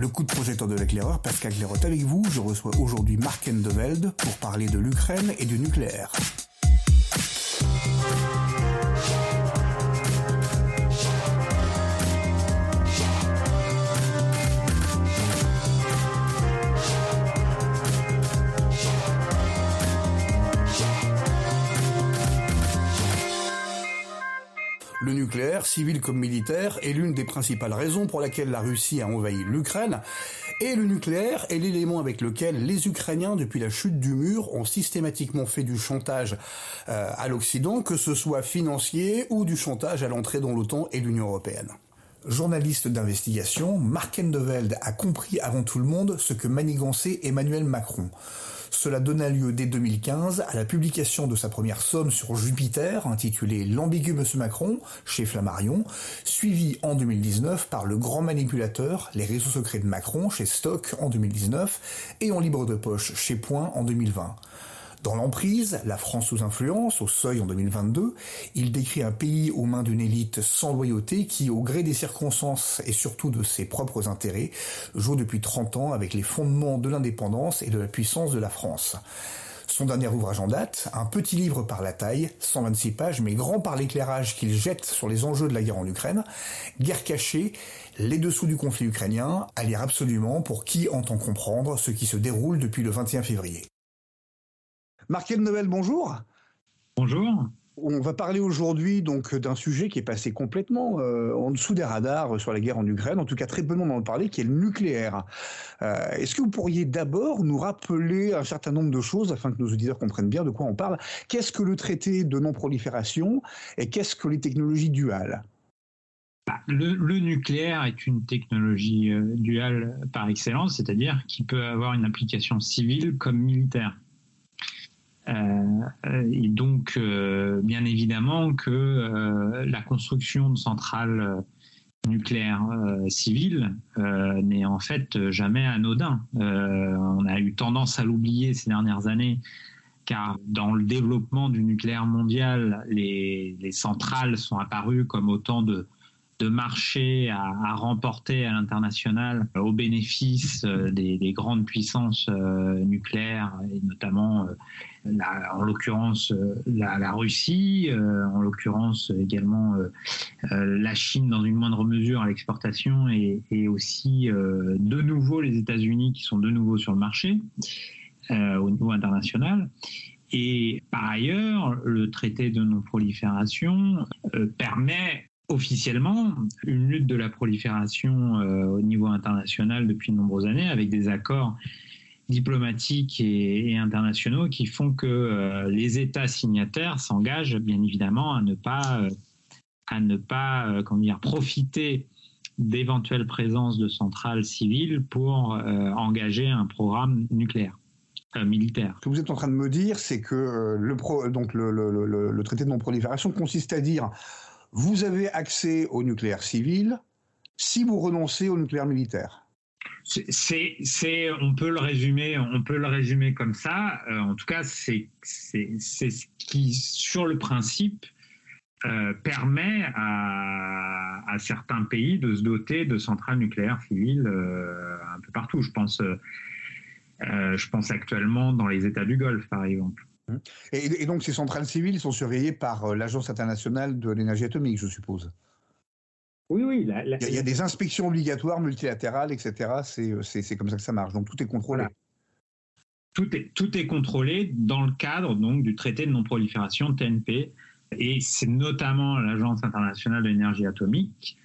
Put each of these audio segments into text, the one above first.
Le coup de projecteur de l'éclaireur, Pascal Clairotte avec vous. Je reçois aujourd'hui Mark Endeveld pour parler de l'Ukraine et du nucléaire. Le nucléaire, civil comme militaire, est l'une des principales raisons pour laquelle la Russie a envahi l'Ukraine. Et le nucléaire est l'élément avec lequel les Ukrainiens, depuis la chute du mur, ont systématiquement fait du chantage à l'Occident, que ce soit financier ou du chantage à l'entrée dans l'OTAN et l'Union européenne. Journaliste d'investigation, Mark Endeveld a compris avant tout le monde ce que manigançait Emmanuel Macron. Cela donna lieu dès 2015 à la publication de sa première somme sur Jupiter, intitulée L'ambigu Monsieur Macron, chez Flammarion, suivie en 2019 par Le Grand Manipulateur, les réseaux secrets de Macron, chez Stock en 2019, et en libre de poche chez Point en 2020. Dans l'emprise, la France sous influence, au Seuil en 2022, il décrit un pays aux mains d'une élite sans loyauté qui, au gré des circonstances et surtout de ses propres intérêts, joue depuis 30 ans avec les fondements de l'indépendance et de la puissance de la France. Son dernier ouvrage en date, un petit livre par la taille, 126 pages, mais grand par l'éclairage qu'il jette sur les enjeux de la guerre en Ukraine, Guerre cachée, les dessous du conflit ukrainien, à lire absolument pour qui entend comprendre ce qui se déroule depuis le 21 février. Mark Endeveld, bonjour. Bonjour. On va parler aujourd'hui donc d'un sujet qui est passé complètement en dessous des radars sur la guerre en Ukraine, en tout cas très peu de monde en a parlé, qui est le nucléaire. Est-ce que vous pourriez d'abord nous rappeler un certain nombre de choses afin que nos auditeurs comprennent bien de quoi on parle? Qu'est-ce que le traité de non-prolifération et qu'est-ce que les technologies duales? Le nucléaire est une technologie duale par excellence, c'est-à-dire qui peut avoir une application civile comme militaire. Et donc, bien évidemment que la construction de centrales nucléaires civiles n'est en fait jamais anodin. On a eu tendance à l'oublier ces dernières années, car dans le développement du nucléaire mondial, les centrales sont apparues comme autant de marchés à remporter à l'international au bénéfice des grandes puissances nucléaires, et notamment en l'occurrence la Russie, en l'occurrence également la Chine dans une moindre mesure à l'exportation, et aussi de nouveau les États-Unis qui sont de nouveau sur le marché au niveau international. Et par ailleurs, le traité de non-prolifération permet officiellement une lutte de la prolifération au niveau international depuis de nombreuses années, avec des accords diplomatiques et internationaux qui font que les États signataires s'engagent bien évidemment à ne pas profiter d'éventuelles présences de centrales civiles pour engager un programme nucléaire. Militaire. Ce que vous êtes en train de me dire, c'est que le traité de non-prolifération consiste à dire vous avez accès au nucléaire civil si vous renoncez au nucléaire militaire. On peut le résumer comme ça. En tout cas, c'est ce qui, sur le principe, permet à certains pays de se doter de centrales nucléaires civiles un peu partout. Je pense actuellement dans les États du Golfe, par exemple. Et donc ces centrales civiles sont surveillées par l'Agence internationale de l'énergie atomique, je suppose. Oui. Il y a des inspections obligatoires, multilatérales, etc. C'est comme ça que ça marche. Donc tout est contrôlé. Voilà. Tout est contrôlé dans le cadre donc du traité de non-prolifération TNP. Et c'est notamment l'Agence internationale de l'énergie atomique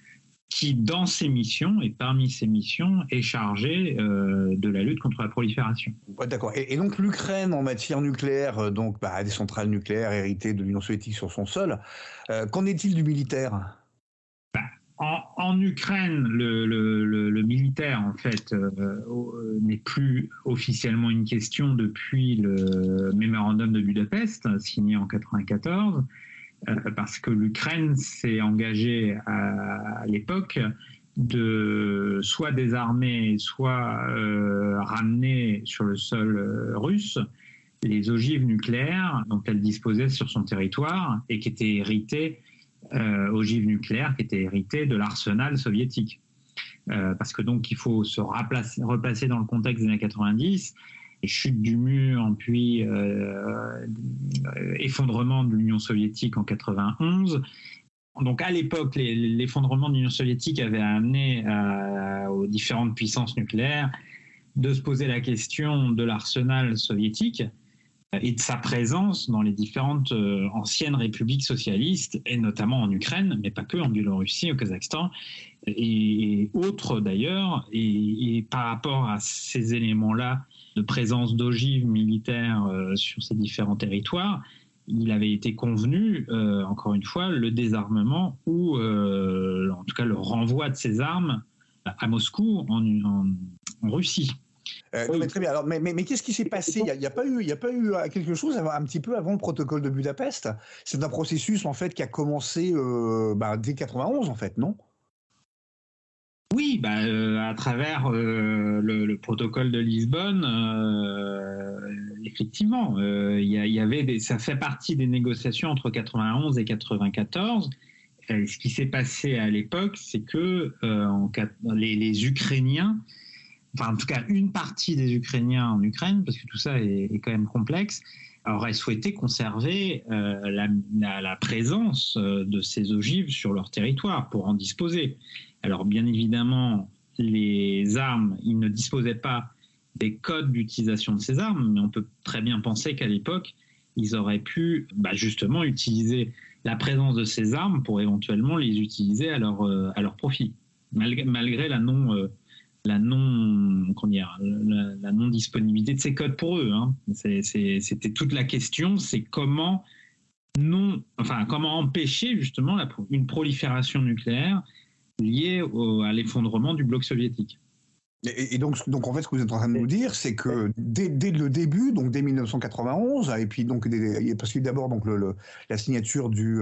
qui, dans ses missions, et parmi ses missions, est chargée de la lutte contre la prolifération. Ouais, d'accord. Et donc l'Ukraine, en matière nucléaire, a des centrales nucléaires héritées de l'Union soviétique sur son sol. Qu'en est-il du militaire ? En Ukraine, le militaire, en fait, n'est plus officiellement une question depuis le mémorandum de Budapest, signé en 1994. Parce que l'Ukraine s'est engagée à l'époque de soit désarmer, soit ramener sur le sol russe les ogives nucléaires dont elle disposait sur son territoire et qui étaient héritées, ogives nucléaires qui étaient héritées de l'arsenal soviétique. parce que donc il faut se replacer dans le contexte des années 90, les chutes du mur, puis effondrement de l'Union soviétique en 91. Donc à l'époque, l'effondrement de l'Union soviétique avait amené aux différentes puissances nucléaires de se poser la question de l'arsenal soviétique et de sa présence dans les différentes anciennes républiques socialistes, et notamment en Ukraine, mais pas que, en Biélorussie, au Kazakhstan, et autres d'ailleurs. Et par rapport à ces éléments-là de présence d'ogives militaires sur ces différents territoires, il avait été convenu, encore une fois, le désarmement ou en tout cas le renvoi de ces armes à Moscou, en Russie. Non, mais très bien. Alors, mais qu'est-ce qui s'est passé ? Il n'y a pas eu quelque chose un petit peu avant le protocole de Budapest ? C'est un processus en fait qui a commencé dès 91 en fait, non ? Oui, à travers le protocole de Lisbonne, effectivement, y avait ça fait partie des négociations entre 91 et 94. Ce qui s'est passé à l'époque, c'est que les Ukrainiens, enfin en tout cas une partie des Ukrainiens en Ukraine, parce que tout ça est quand même complexe, auraient souhaité conserver la présence de ces ogives sur leur territoire pour en disposer. Alors bien évidemment, les armes, ils ne disposaient pas des codes d'utilisation de ces armes, mais on peut très bien penser qu'à l'époque, ils auraient pu justement utiliser la présence de ces armes pour éventuellement les utiliser à leur profit, malgré la non-disponibilité de ces codes pour eux. Hein. C'était toute la question, c'est comment empêcher justement une prolifération nucléaire liée à l'effondrement du bloc soviétique. Et donc en fait, ce que vous êtes en train de nous dire, c'est que dès le début, donc dès 1991, et puis donc parce qu'il y a d'abord donc la signature du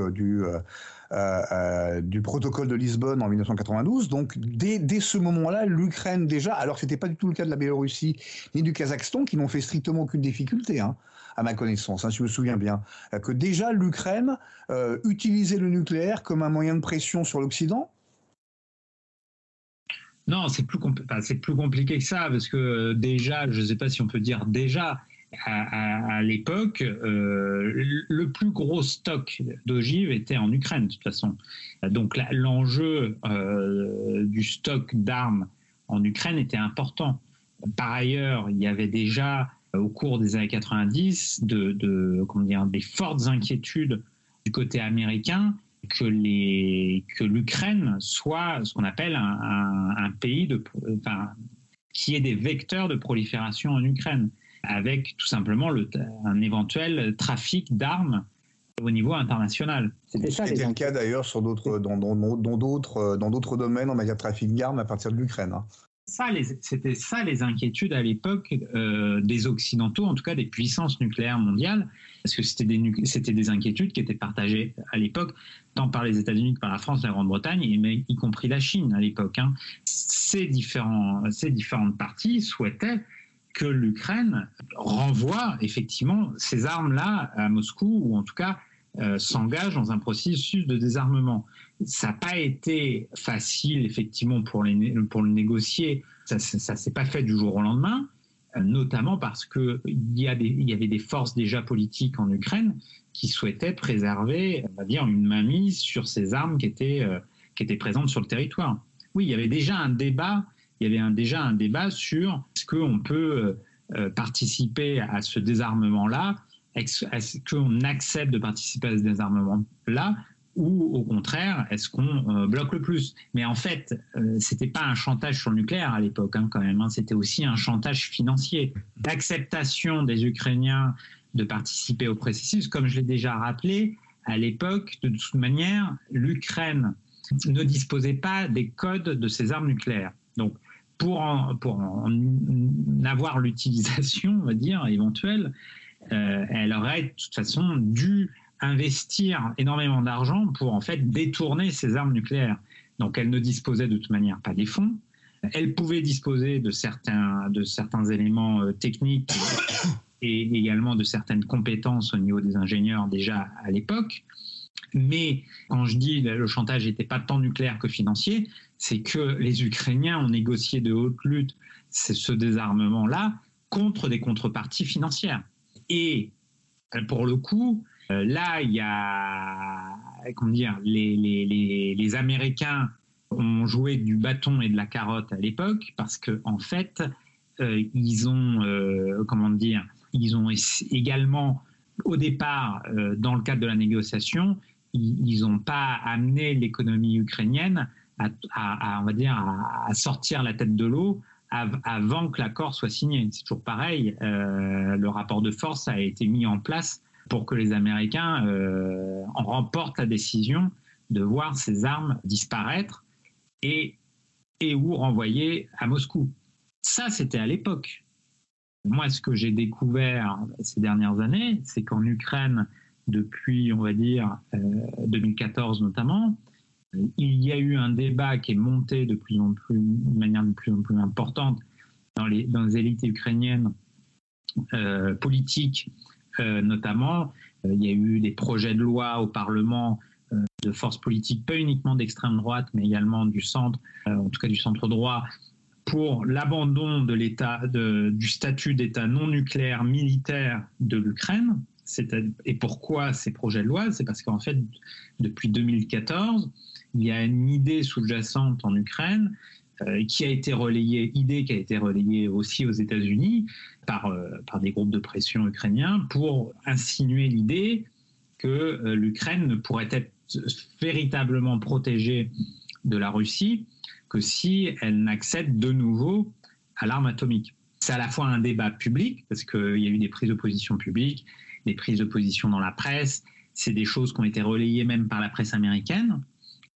protocole de Lisbonne en 1992, donc dès ce moment-là, l'Ukraine déjà, alors c'était pas du tout le cas de la Biélorussie ni du Kazakhstan, qui n'ont fait strictement aucune difficulté, à ma connaissance, si je me souviens bien, que déjà l'Ukraine utilisait le nucléaire comme un moyen de pression sur l'Occident. Non, c'est plus compliqué que ça, parce que déjà, je ne sais pas si on peut dire déjà, à l'époque, le plus gros stock d'ogives était en Ukraine, de toute façon. Donc l'enjeu du stock d'armes en Ukraine était important. Par ailleurs, il y avait déjà, au cours des années 90, des fortes inquiétudes du côté américain que l'Ukraine soit ce qu'on appelle un pays qui ait des vecteurs de prolifération en Ukraine, avec tout simplement un éventuel trafic d'armes au niveau international. C'était le cas d'ailleurs dans d'autres domaines en matière de trafic d'armes à partir de l'Ukraine. C'était ça les inquiétudes à l'époque des Occidentaux, en tout cas des puissances nucléaires mondiales, parce que c'était des inquiétudes qui étaient partagées à l'époque, tant par les États-Unis que par la France, la Grande-Bretagne, y compris la Chine à l'époque. Ces différentes parties souhaitaient que l'Ukraine renvoie effectivement ces armes-là à Moscou, ou en tout cas s'engage dans un processus de désarmement. Ça n'a pas été facile, effectivement, pour le négocier. Ça ne s'est pas fait du jour au lendemain, notamment parce qu'il y avait des forces déjà politiques en Ukraine qui souhaitaient préserver, on va dire, une mainmise sur ces armes qui étaient présentes sur le territoire. Oui, il y avait déjà un débat. Sur est-ce qu'on peut participer à ce désarmement-là, est-ce qu'on accepte de participer à ce désarmement-là, ou au contraire, est-ce qu'on bloque le plus ? Mais en fait, c'était pas un chantage sur le nucléaire à l'époque, quand même. C'était aussi un chantage financier. L'acceptation des Ukrainiens de participer au processus, comme je l'ai déjà rappelé, à l'époque, de toute manière, l'Ukraine ne disposait pas des codes de ces armes nucléaires. Donc, pour en avoir l'utilisation, on va dire, éventuelle, elle aurait de toute façon dû investir énormément d'argent pour en fait détourner ces armes nucléaires. Donc elle ne disposait de toute manière pas des fonds. Elle pouvait disposer de certains éléments techniques et également de certaines compétences au niveau des ingénieurs déjà à l'époque. Mais quand je dis le chantage n'était pas tant nucléaire que financier, c'est que les Ukrainiens ont négocié de haute lutte ce désarmement-là contre des contreparties financières. Et pour le coup, là, il y a, comment dire, les Américains ont joué du bâton et de la carotte à l'époque parce que en fait, ils ont également au départ, dans le cadre de la négociation, ils n'ont pas amené l'économie ukrainienne on va dire, à sortir la tête de l'eau avant que l'accord soit signé. C'est toujours pareil. Le rapport de force a été mis en place pour que les Américains en remportent la décision de voir ces armes disparaître et ou renvoyer à Moscou. Ça, c'était à l'époque. Moi, ce que j'ai découvert ces dernières années, c'est qu'en Ukraine, depuis, on va dire, 2014 notamment, il y a eu un débat qui est monté de manière de plus en plus importante dans les élites ukrainiennes politiques, notamment. Il y a eu des projets de loi au Parlement de forces politiques, pas uniquement d'extrême droite, mais également du centre, en tout cas du centre droit, pour l'abandon de du statut d'État non nucléaire militaire de l'Ukraine. Et pourquoi ces projets de loi ? C'est parce qu'en fait, depuis 2014, il y a une idée sous-jacente en Ukraine qui a été relayée aussi aux États-Unis par des groupes de pression ukrainiens pour insinuer l'idée que l'Ukraine ne pourrait être véritablement protégée de la Russie que si elle n'accède de nouveau à l'arme atomique. C'est à la fois un débat public, parce qu'il y a eu des prises de position publiques, des prises de position dans la presse, c'est des choses qui ont été relayées même par la presse américaine,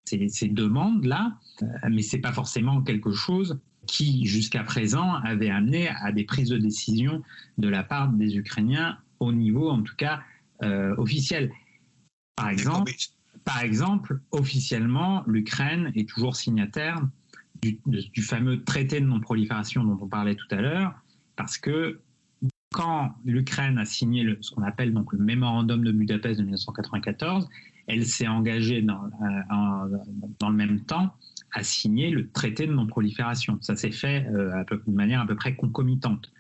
ces demandes-là, mais ce n'est pas forcément quelque chose qui, jusqu'à présent, avait amené à des prises de décision de la part des Ukrainiens au niveau, en tout cas, officiel. Par exemple, officiellement, l'Ukraine est toujours signataire du fameux traité de non-prolifération dont on parlait tout à l'heure, parce que quand l'Ukraine a signé ce qu'on appelle donc le mémorandum de Budapest de 1994, elle s'est engagée dans le même temps à signer le traité de non-prolifération. Ça s'est fait de manière à peu près concomitante.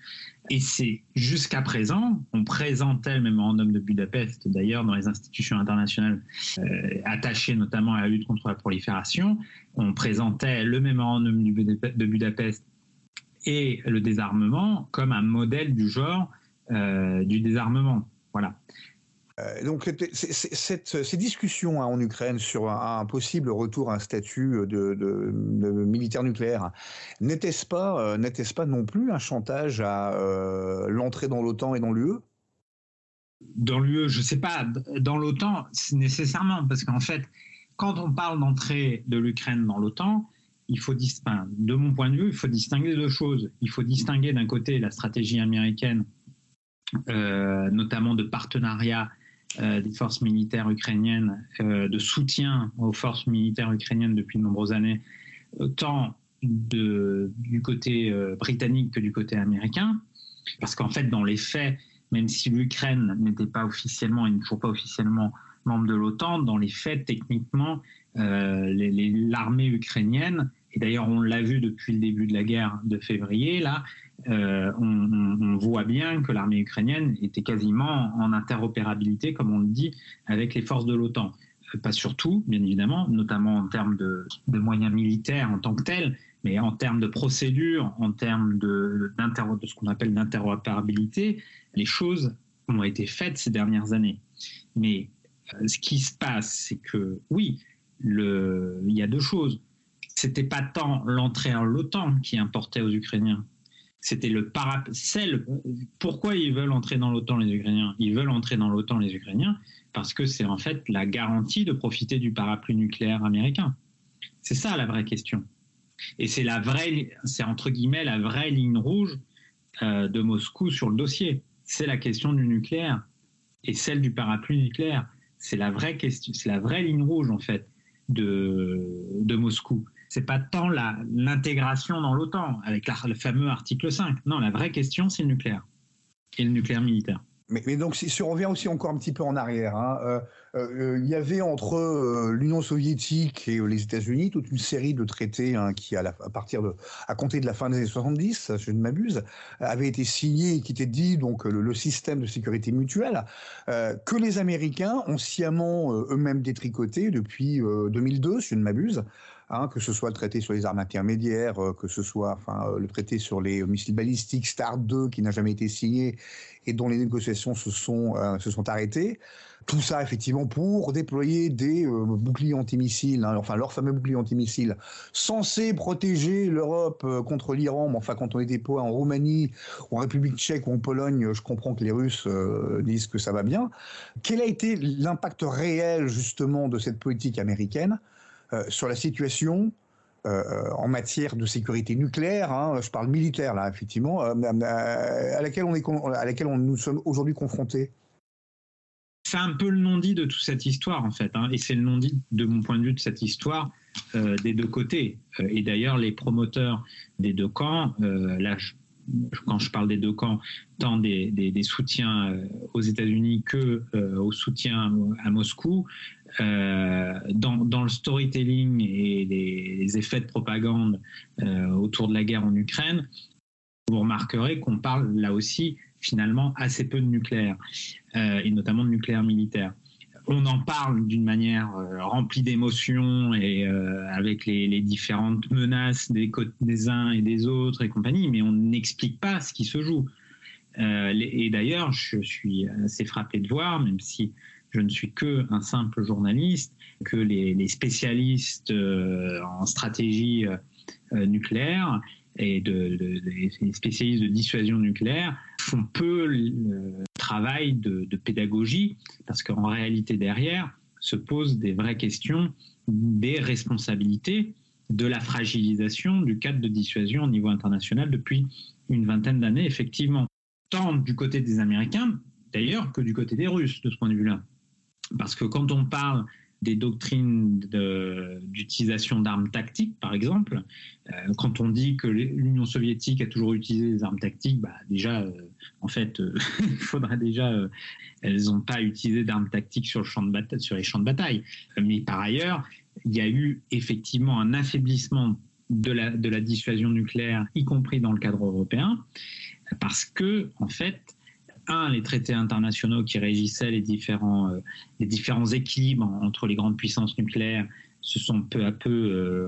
Et c'est jusqu'à présent, on présentait le mémorandum de Budapest, d'ailleurs dans les institutions internationales attachées notamment à la lutte contre la prolifération, on présentait le mémorandum de Budapest et le désarmement comme un modèle du genre du désarmement. Voilà. Donc ces discussions en Ukraine sur un possible retour à un statut de militaire nucléaire, n'était-ce pas non plus un chantage à l'entrée dans l'OTAN et dans l'UE ? Dans l'UE, je ne sais pas. Dans l'OTAN, nécessairement, parce qu'en fait, quand on parle d'entrée de l'Ukraine dans l'OTAN, de mon point de vue, il faut distinguer deux choses. Il faut distinguer d'un côté la stratégie américaine, notamment de partenariat des forces militaires ukrainiennes, de soutien aux forces militaires ukrainiennes depuis de nombreuses années, tant du côté britannique que du côté américain. Parce qu'en fait, dans les faits, même si l'Ukraine n'était pas officiellement et n'est toujours pas officiellement membre de l'OTAN, dans les faits, techniquement, l'armée ukrainienne, et d'ailleurs on l'a vu depuis le début de la guerre de février, là, on voit bien que l'armée ukrainienne était quasiment en interopérabilité, comme on le dit, avec les forces de l'OTAN. Pas surtout, bien évidemment, notamment en termes de moyens militaires en tant que tels, mais en termes de procédures, en termes de ce qu'on appelle d'interopérabilité, les choses ont été faites ces dernières années. Mais ce qui se passe, c'est que, oui, il y a deux choses. C'était pas tant l'entrée en l'OTAN qui importait aux Ukrainiens. C'était pourquoi ils veulent entrer dans l'OTAN, les Ukrainiens ? Ils veulent entrer dans l'OTAN, les Ukrainiens, parce que c'est en fait la garantie de profiter du parapluie nucléaire américain. C'est ça la vraie question. Et c'est entre guillemets la vraie ligne rouge de Moscou sur le dossier. C'est la question du nucléaire et celle du parapluie nucléaire. C'est la vraie question, c'est la vraie ligne rouge en fait de Moscou. C'est pas tant l'intégration dans l'OTAN avec le fameux article 5. Non, la vraie question, c'est le nucléaire et le nucléaire militaire. Mais donc, si on revient aussi encore un petit peu en arrière, hein, il y avait entre l'Union soviétique et les États-Unis toute une série de traités hein, qui, à compter de la fin des années 70, si je ne m'abuse, avaient été signés et qui étaient dits donc le système de sécurité mutuelle que les Américains ont sciemment eux-mêmes détricoté depuis 2002, si je ne m'abuse. Hein, que ce soit le traité sur les armes intermédiaires, que ce soit le traité sur les missiles balistiques START 2 qui n'a jamais été signé et dont les négociations se sont arrêtées. Tout ça, effectivement, pour déployer des boucliers antimissiles, hein, leurs fameux boucliers antimissiles, censés protéger l'Europe contre l'Iran. Mais enfin, quand on les déploie en Roumanie, ou en République tchèque ou en Pologne, je comprends que les Russes disent que ça va bien. Quel a été l'impact réel, justement, de cette politique américaine sur la situation en matière de sécurité nucléaire, hein, je parle militaire là, effectivement, à laquelle nous sommes aujourd'hui confrontés? C'est un peu le non-dit de toute cette histoire, en fait, hein, et c'est le non-dit, de mon point de vue, de cette histoire des deux côtés. Et d'ailleurs, les promoteurs des deux camps, quand je parle des deux camps, tant des soutiens aux États-Unis que au soutien à Moscou, dans le storytelling et les effets de propagande autour de la guerre en Ukraine, vous remarquerez qu'on parle là aussi finalement assez peu de nucléaire, et notamment de nucléaire militaire. On en parle d'une manière remplie d'émotions et avec les différentes menaces des uns et des autres et compagnie, mais on n'explique pas ce qui se joue. Et d'ailleurs, je suis assez frappé de voir, même si je ne suis qu'un simple journaliste, que les spécialistes en stratégie nucléaire et les spécialistes de dissuasion nucléaire font peu le travail de pédagogie, parce qu'en réalité derrière se posent des vraies questions des responsabilités de la fragilisation du cadre de dissuasion au niveau international depuis une vingtaine d'années, effectivement, tant du côté des Américains d'ailleurs que du côté des Russes de ce point de vue-là. Parce que quand on parle des doctrines d'utilisation d'armes tactiques, par exemple, quand on dit que l'Union soviétique a toujours utilisé des armes tactiques, déjà, en fait, il faudrait déjà... elles n'ont pas utilisé d'armes tactiques sur les champs de bataille. Mais par ailleurs, il y a eu effectivement un affaiblissement de la dissuasion nucléaire, y compris dans le cadre européen, parce que, en fait, les traités internationaux qui régissaient les différents équilibres entre les grandes puissances nucléaires se sont peu à peu,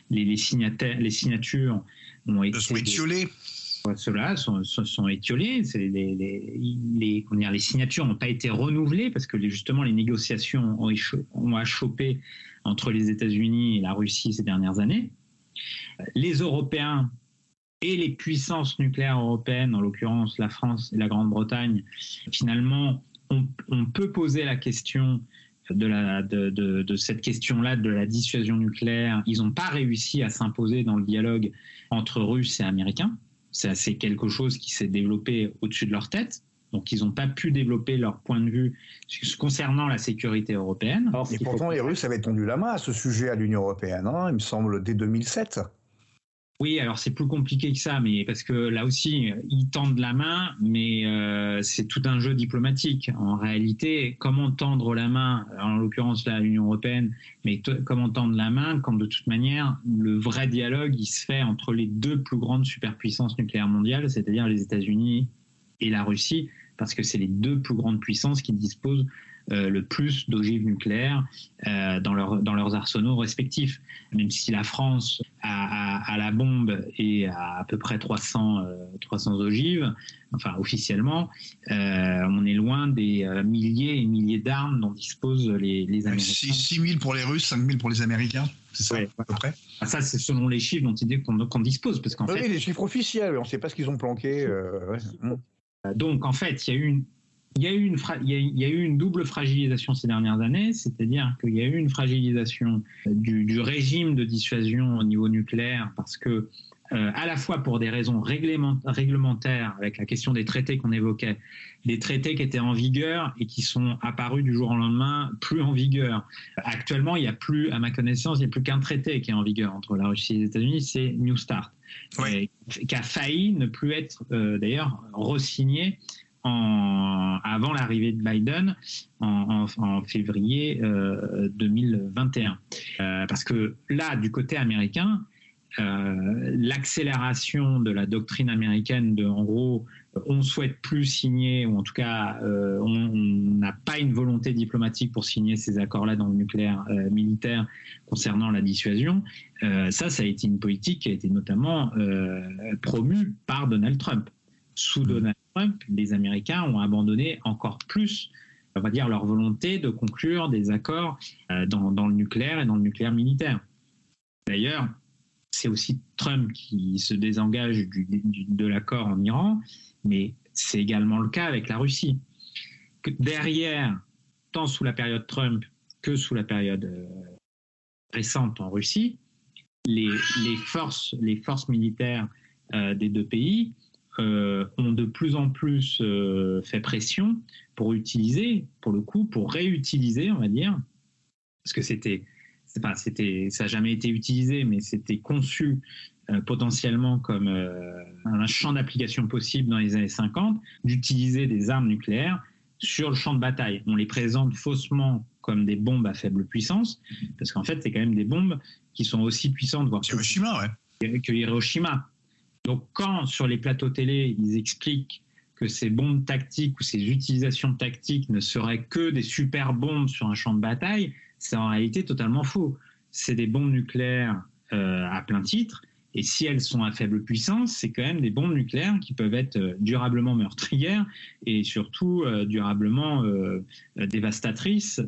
les signatures ont été... sont étiolées. Ceux-là sont étiolés. Les signatures n'ont pas été renouvelées parce que justement les négociations ont achoppé entre les États-Unis et la Russie ces dernières années. Les Européens et les puissances nucléaires européennes, en l'occurrence la France et la Grande-Bretagne, finalement, on peut poser la question de cette question-là de la dissuasion nucléaire. Ils n'ont pas réussi à s'imposer dans le dialogue entre Russes et Américains. C'est quelque chose qui s'est développé au-dessus de leur tête. Donc, ils n'ont pas pu développer leur point de vue concernant la sécurité européenne. Et pourtant, les Russes avaient tendu la main à ce sujet à l'Union européenne, hein, il me semble, dès 2007. Oui, alors c'est plus compliqué que ça, mais parce que là aussi, ils tendent la main, mais c'est tout un jeu diplomatique. En réalité, comment tendre la main, en l'occurrence là, l'Union européenne, mais comment tendre la main quand de toute manière, le vrai dialogue, il se fait entre les deux plus grandes superpuissances nucléaires mondiales, c'est-à-dire les États-Unis et la Russie, parce que c'est les deux plus grandes puissances qui disposent le plus d'ogives nucléaires dans leurs arsenaux respectifs. Même si la France a la bombe et à peu près 300 ogives, enfin officiellement, on est loin des milliers et milliers d'armes dont disposent les Américains. 6 000 pour les Russes, 5 000 pour les Américains, c'est ça, à peu près. Ça, c'est selon les chiffres dont ils disent qu'on dispose. Parce qu'en fait, les chiffres officiels, on ne sait pas ce qu'ils ont planqué. Donc, en fait, il y a eu une double fragilisation ces dernières années, c'est-à-dire qu'il y a eu une fragilisation du régime de dissuasion au niveau nucléaire parce que à la fois pour des raisons réglementaires, avec la question des traités qu'on évoquait, des traités qui étaient en vigueur et qui sont apparus du jour au lendemain plus en vigueur. Actuellement, il n'y a plus, à ma connaissance, il n'y a plus qu'un traité qui est en vigueur entre la Russie et les États-Unis, c'est New START, qui a failli ne plus être d'ailleurs re-signé avant l'arrivée de Biden en février 2021. Parce que là, du côté américain, l'accélération de la doctrine américaine en gros, on ne souhaite plus signer, ou en tout cas, on n'a pas une volonté diplomatique pour signer ces accords-là dans le nucléaire militaire concernant la dissuasion. Ça a été une politique qui a été notamment promue par Donald Trump. Sous Donald Trump, les Américains ont abandonné encore plus, on va dire, leur volonté de conclure des accords dans le nucléaire et dans le nucléaire militaire. D'ailleurs, c'est aussi Trump qui se désengage de l'accord en Iran, mais c'est également le cas avec la Russie. Derrière, tant sous la période Trump que sous la période récente en Russie, les forces militaires des deux pays ont de plus en plus fait pression pour réutiliser, on va dire, parce que ça n'a jamais été utilisé, mais c'était conçu potentiellement comme un champ d'application possible dans les années 50, d'utiliser des armes nucléaires sur le champ de bataille. On les présente faussement comme des bombes à faible puissance, parce qu'en fait, c'est quand même des bombes qui sont aussi puissantes, voire que Hiroshima. Donc, quand sur les plateaux télé, ils expliquent que ces bombes tactiques ou ces utilisations tactiques ne seraient que des super bombes sur un champ de bataille, c'est en réalité totalement faux. C'est des bombes nucléaires à plein titre, et si elles sont à faible puissance, c'est quand même des bombes nucléaires qui peuvent être durablement meurtrières et surtout durablement dévastatrices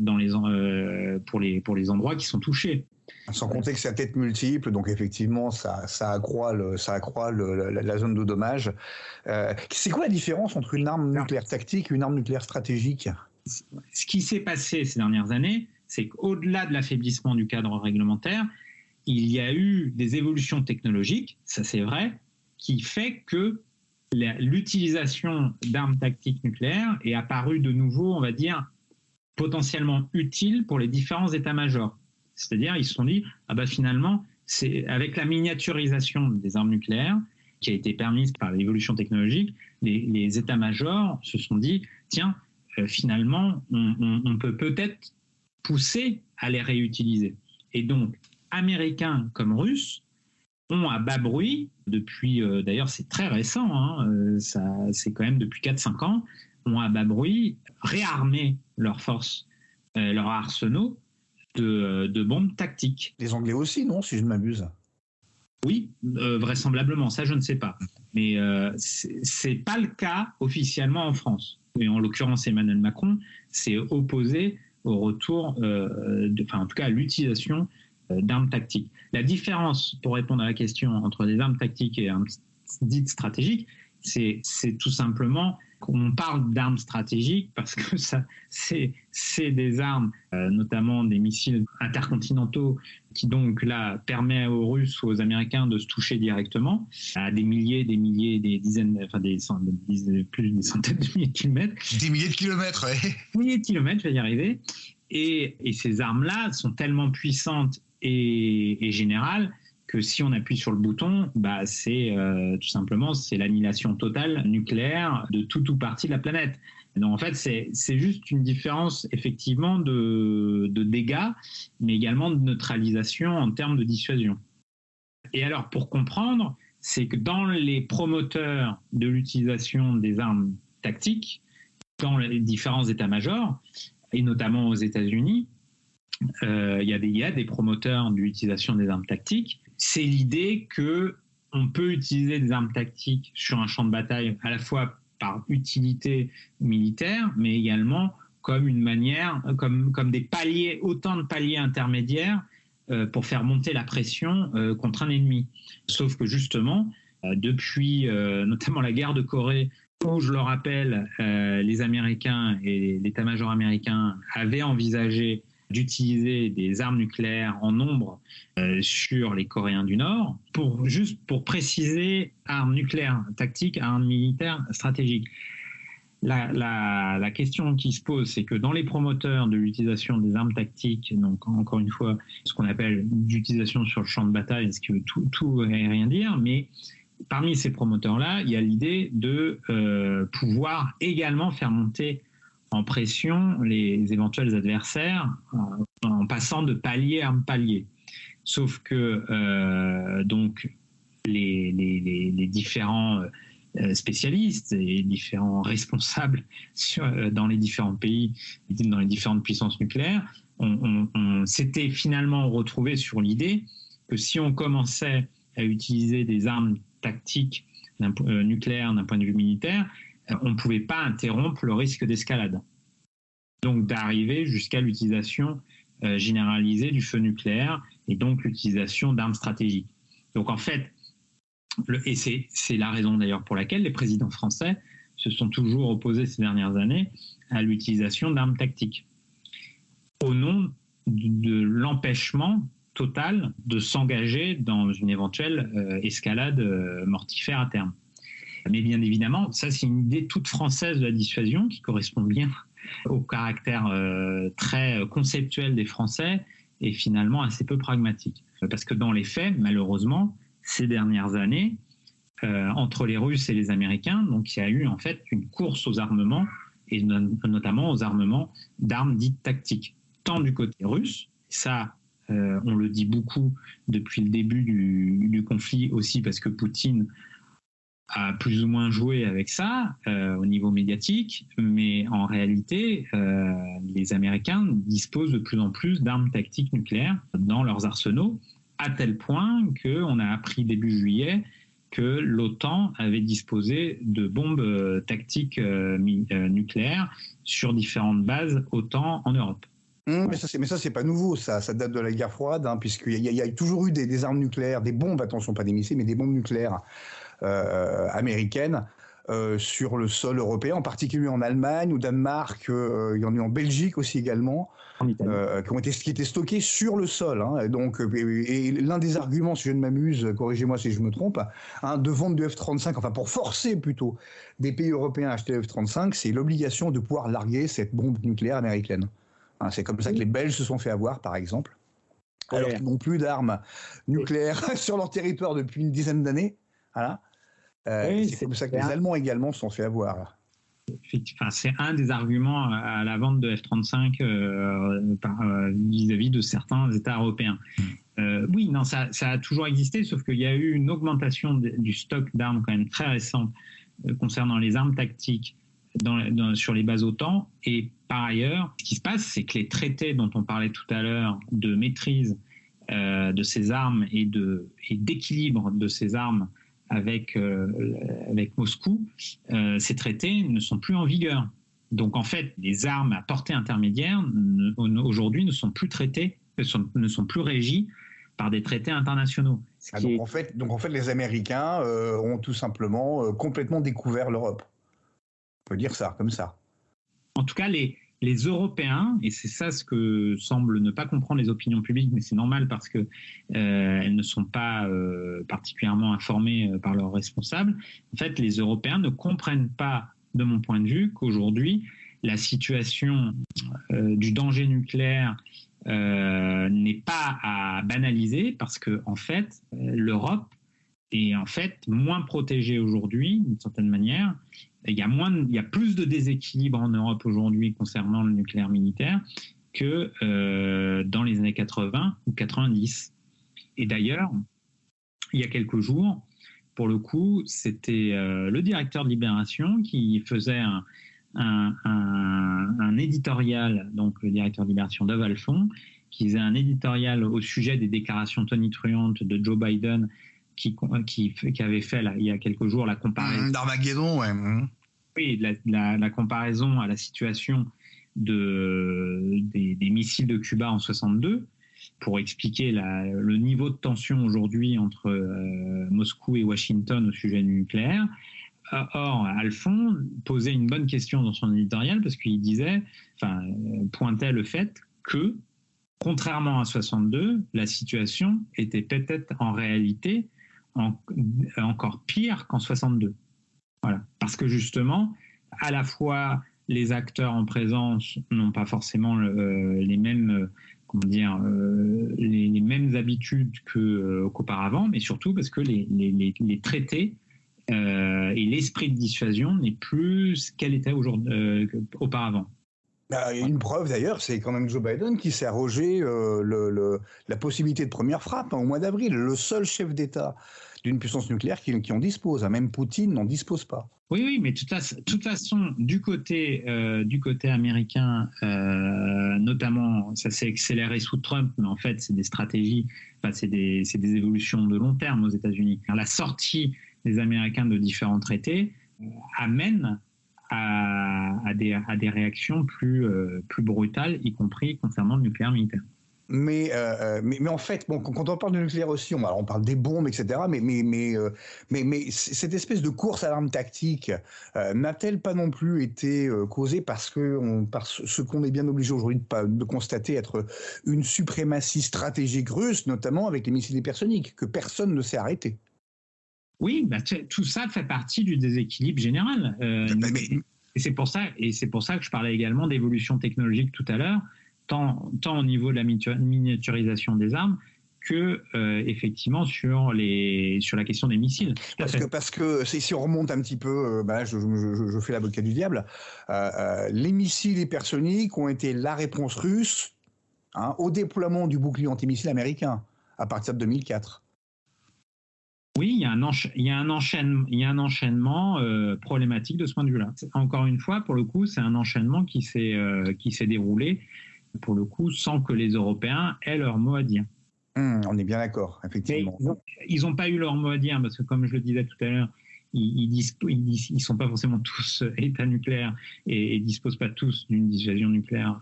pour les endroits qui sont touchés. Sans compter que c'est à tête multiple, donc effectivement, ça accroît la zone de dommage. C'est quoi la différence entre une arme nucléaire tactique et une arme nucléaire stratégique ? Ce qui s'est passé ces dernières années, c'est qu'au-delà de l'affaiblissement du cadre réglementaire, il y a eu des évolutions technologiques, ça c'est vrai, qui fait que l'utilisation d'armes tactiques nucléaires est apparue de nouveau, on va dire, potentiellement utile pour les différents états-majors. C'est-à-dire, ils se sont dit, finalement, c'est avec la miniaturisation des armes nucléaires, qui a été permise par l'évolution technologique, les états-majors se sont dit, tiens, finalement, on peut peut-être pousser à les réutiliser. Et donc, Américains comme Russes ont à bas bruit, depuis, d'ailleurs c'est très récent, c'est quand même depuis 4-5 ans, ont à bas bruit réarmé leurs forces, leurs arsenaux de bombes tactiques. Les Anglais aussi, non, si je ne m'abuse? Oui, vraisemblablement, ça je ne sais pas. Mais c'est pas le cas officiellement en France. Et en l'occurrence, Emmanuel Macron s'est opposé au retour, en tout cas à l'utilisation d'armes tactiques. La différence, pour répondre à la question, entre des armes tactiques et armes dites stratégiques, c'est tout simplement qu'on parle d'armes stratégiques parce que c'est des armes, notamment des missiles intercontinentaux, qui donc là permet aux Russes ou aux Américains de se toucher directement à des milliers, des dizaines, plus des centaines de milliers de kilomètres. Des milliers de kilomètres, oui. Milliers de kilomètres, je vais y arriver. Et ces armes-là sont tellement puissantes et générales que si on appuie sur le bouton, c'est tout simplement c'est l'annihilation totale nucléaire de tout ou partie de la planète. Et donc en fait, c'est juste une différence effectivement de dégâts, mais également de neutralisation en termes de dissuasion. Et alors pour comprendre, c'est que dans les promoteurs de l'utilisation des armes tactiques, dans les différents états-majors, et notamment aux États-Unis, il y a des promoteurs de l'utilisation des armes tactiques. C'est l'idée qu'on peut utiliser des armes tactiques sur un champ de bataille à la fois par utilité militaire, mais également comme une manière, comme des paliers, autant de paliers intermédiaires pour faire monter la pression contre un ennemi. Sauf que justement, depuis notamment la guerre de Corée, où je le rappelle, les Américains et l'état-major américain avaient envisagé d'utiliser des armes nucléaires en nombre sur les Coréens du Nord, juste pour préciser armes nucléaires tactiques, armes militaires stratégiques. La question qui se pose, c'est que dans les promoteurs de l'utilisation des armes tactiques, donc encore une fois, ce qu'on appelle l'utilisation sur le champ de bataille, ce qui veut tout et rien dire, mais parmi ces promoteurs-là, il y a l'idée de pouvoir également faire monter en pression les éventuels adversaires en passant de palier à palier. Sauf que donc les différents spécialistes et différents responsables dans les différents pays, dans les différentes puissances nucléaires, on s'était finalement retrouvé sur l'idée que si on commençait à utiliser des armes tactiques nucléaires d'un point de vue militaire, on ne pouvait pas interrompre le risque d'escalade. Donc d'arriver jusqu'à l'utilisation généralisée du feu nucléaire et donc l'utilisation d'armes stratégiques. Donc en fait, et c'est la raison d'ailleurs pour laquelle les présidents français se sont toujours opposés ces dernières années à l'utilisation d'armes tactiques, au nom de l'empêchement total de s'engager dans une éventuelle escalade mortifère à terme. Mais bien évidemment, ça c'est une idée toute française de la dissuasion qui correspond bien au caractère très conceptuel des Français et finalement assez peu pragmatique. Parce que dans les faits, malheureusement, ces dernières années, entre les Russes et les Américains, donc il y a eu en fait une course aux armements, et notamment aux armements d'armes dites tactiques, tant du côté russe, ça on le dit beaucoup depuis le début du conflit aussi parce que Poutine a plus ou moins joué avec ça au niveau médiatique, mais en réalité, les Américains disposent de plus en plus d'armes tactiques nucléaires dans leurs arsenaux, à tel point qu'on a appris début juillet que l'OTAN avait disposé de bombes tactiques nucléaires sur différentes bases OTAN en Europe. Mais ça, c'est pas nouveau, ça date de la guerre froide, hein, puisqu'il y a toujours eu des armes nucléaires, des bombes, attention, pas des missiles, mais des bombes nucléaires américaines sur le sol européen, en particulier en Allemagne, au Danemark, il y en a eu en Belgique aussi également, qui étaient stockés sur le sol. Hein, donc, et l'un des arguments, si je ne m'amuse, corrigez-moi si je me trompe, hein, de vente de F-35, enfin pour forcer plutôt des pays européens à acheter F-35, c'est l'obligation de pouvoir larguer cette bombe nucléaire américaine. Hein, c'est comme ça que les Belges se sont fait avoir, par exemple, alors qu'ils n'ont plus d'armes nucléaires sur leur territoire depuis une dizaine d'années. Voilà. C'est comme ça que les Allemands également se sont fait avoir. Enfin, c'est un des arguments à la vente de F-35 vis-à-vis de certains États européens. Oui, non, ça a toujours existé, sauf qu'il y a eu une augmentation du stock d'armes quand même très récente concernant les armes tactiques sur les bases OTAN. Et par ailleurs, ce qui se passe, c'est que les traités dont on parlait tout à l'heure de maîtrise de ces armes et d'équilibre de ces armes avec Moscou, ces traités ne sont plus en vigueur. Donc en fait, les armes à portée intermédiaire aujourd'hui ne sont plus traitées, ne sont plus régies par des traités internationaux. Donc en fait, les Américains ont tout simplement complètement découvert l'Europe. On peut dire ça, comme ça. En tout cas, les Européens, et c'est ça ce que semblent ne pas comprendre les opinions publiques, mais c'est normal parce que elles ne sont pas particulièrement informées par leurs responsables. En fait, les Européens ne comprennent pas, de mon point de vue, qu'aujourd'hui, la situation du danger nucléaire n'est pas à banaliser parce que, en fait, l'Europe est en fait moins protégée aujourd'hui, d'une certaine manière. Il y a plus de déséquilibre en Europe aujourd'hui concernant le nucléaire militaire que dans les années 80 ou 90. Et d'ailleurs, il y a quelques jours, pour le coup, c'était le directeur de Libération qui faisait un éditorial, donc le directeur de Libération Dov Alphon, qui faisait un éditorial au sujet des déclarations tonitruantes de Joe Biden qui avait fait il y a quelques jours la comparaison d'Armageddon, ouais. Oui, la comparaison à la situation des missiles de Cuba en 62 pour expliquer le niveau de tension aujourd'hui entre Moscou et Washington au sujet du nucléaire. Or, Alphon posait une bonne question dans son éditorial parce qu'il pointait le fait que contrairement à 62, la situation était peut-être en réalité encore pire qu'en 62. Voilà. Parce que justement, à la fois, les acteurs en présence n'ont pas forcément les mêmes, les mêmes habitudes qu'auparavant, mais surtout parce que les traités et l'esprit de dissuasion n'est plus ce qu'elle était auparavant. Une preuve d'ailleurs, c'est quand même Joe Biden qui s'est arrogé la possibilité de première frappe au mois d'avril. Le seul chef d'État d'une puissance nucléaire qui en dispose. Même Poutine n'en dispose pas. Oui, mais de toute façon, du côté américain, notamment, ça s'est accéléré sous Trump, mais en fait, c'est des stratégies, c'est des évolutions de long terme aux États-Unis. La sortie des Américains de différents traités amène à des réactions plus brutales, y compris concernant le nucléaire militaire. Mais en fait, bon, quand on parle de nucléaire aussi, on parle des bombes, etc. Mais cette espèce de course à l'arme tactique n'a-t-elle pas non plus été causée par ce qu'on est bien obligé aujourd'hui de constater être une suprématie stratégique russe, notamment avec les missiles hypersoniques, que personne ne sait arrêter? Oui, tout ça fait partie du déséquilibre général. Et c'est pour ça que je parlais également d'évolution technologique tout à l'heure, tant au niveau de la miniaturisation des armes que effectivement sur la question des missiles. Parce que si on remonte un petit peu, je fais l'avocat du diable, les missiles hypersoniques ont été la réponse russe au déploiement du bouclier antimissile américain à partir de 2004. Oui, il y a un enchaînement problématique de ce point de vue-là. Encore une fois, pour le coup, c'est un enchaînement qui s'est déroulé, pour le coup, sans que les Européens aient leur mot à dire. On est bien d'accord, effectivement. Ils n'ont pas eu leur mot à dire, parce que comme je le disais tout à l'heure, ils sont pas forcément tous États nucléaires et disposent pas tous d'une dissuasion nucléaire,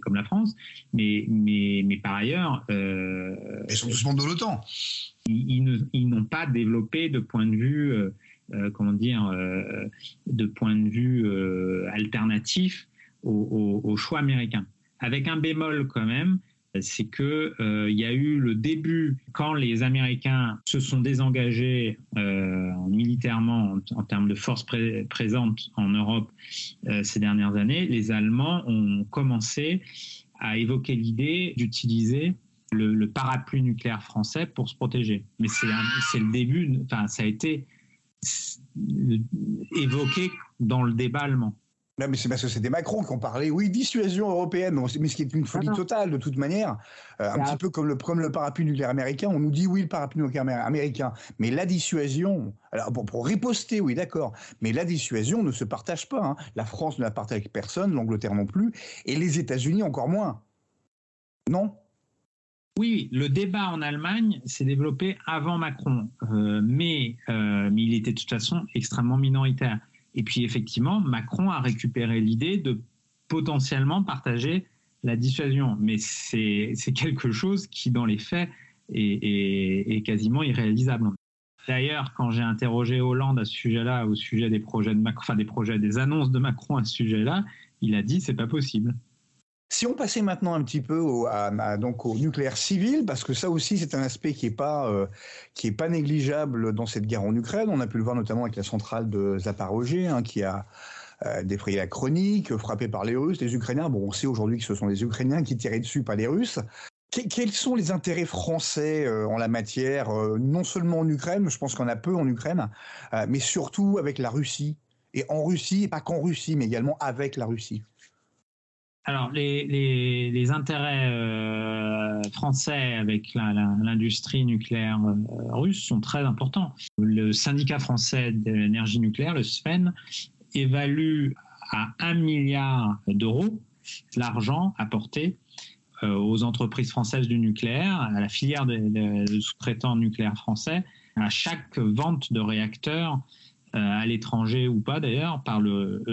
comme la France, mais par ailleurs, ils sont tous membres de l'OTAN. Ils n'ont pas développé de point de vue, alternatif au choix américain. Avec un bémol quand même, c'est que y a eu le début, quand les Américains se sont désengagés militairement en termes de forces présentes en Europe ces dernières années, les Allemands ont commencé à évoquer l'idée d'utiliser le parapluie nucléaire français pour se protéger. Mais c'est le début, ça a été évoqué dans le débat allemand. Non, mais c'est parce que c'était Macron qui en parlait. Oui, dissuasion européenne, mais ce qui est une folie totale de toute manière. Petit peu comme le parapluie nucléaire américain, on nous dit oui, le parapluie nucléaire américain, mais la dissuasion, alors pour riposter, oui, d'accord, mais la dissuasion ne se partage pas. La France ne la partage avec personne, l'Angleterre non plus, et les États-Unis encore moins. Non ? Oui, le débat en Allemagne s'est développé avant Macron, mais il était de toute façon extrêmement minoritaire. Et puis effectivement, Macron a récupéré l'idée de potentiellement partager la dissuasion. Mais c'est quelque chose qui, dans les faits, est quasiment irréalisable. D'ailleurs, quand j'ai interrogé Hollande à ce sujet-là, au sujet des projets de Macron, des annonces de Macron à ce sujet-là, il a dit c'est pas possible. Si on passait maintenant un petit peu au nucléaire civil, parce que ça aussi c'est un aspect qui est pas négligeable dans cette guerre en Ukraine. On a pu le voir notamment avec la centrale de Zaporojie, qui a défrayé la chronique, frappée par les Russes, les Ukrainiens. Bon, on sait aujourd'hui que ce sont les Ukrainiens qui tiraient dessus, pas les Russes. Quels sont les intérêts français en la matière, non seulement en Ukraine, je pense qu'on a peu en Ukraine, mais surtout avec la Russie, et en Russie, et pas qu'en Russie, mais également avec la Russie? Alors, les intérêts français avec l'industrie nucléaire russe sont très importants. Le syndicat français de l'énergie nucléaire, le SFEN, évalue à 1 milliard d'euros l'argent apporté aux entreprises françaises du nucléaire, à la filière de sous-traitants nucléaires français, à chaque vente de réacteurs à l'étranger ou pas d'ailleurs, par le